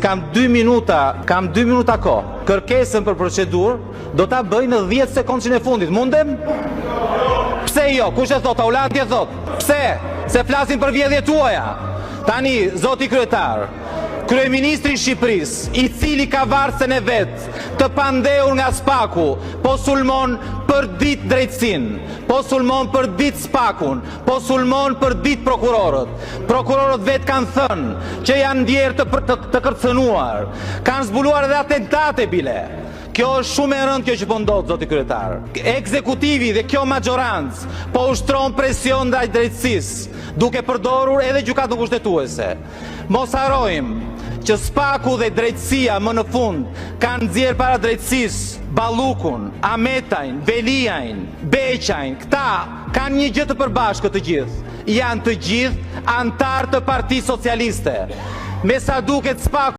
Kam 2 minuta kohë. Kërkesën për procedurë do ta bëj në 10 sekondën e fundit. Mundem? Pse jo? Kush e thot? Aulati e thot. Pse? Se flasin për vjedhjet tuaja. Tani, zoti kryetar, kryeministri i Shqipërisë, i cili ka varsen e vet, të pandehur nga Spaku, po sulmon për ditë drejtësinë, po sulmon për ditë Spakun, po sulmon për ditë prokurorët. Prokurorët vet kanë thënë që janë ndjerë të kërcënuar, kanë zbuluar edhe atentate bile. Kjo është shumë e rëndë kjo që po ndodh, zoti kryetar. Ekzekutivi dhe kjo majorancë po ushtron presion ndaj drejtësisë, duke përdorur edhe gjykatën kushtetuese. Mos harrojmë që Spaku dhe drejtësia më në fund kanë nxjerrë para drejtësisë Ballukun, Ametajn, Veliajn, Beqajn. Këta kanë një gjë të përbashkët të gjithë. Janë të gjithë antar të Partisë Socialiste. Me sa duket Spaku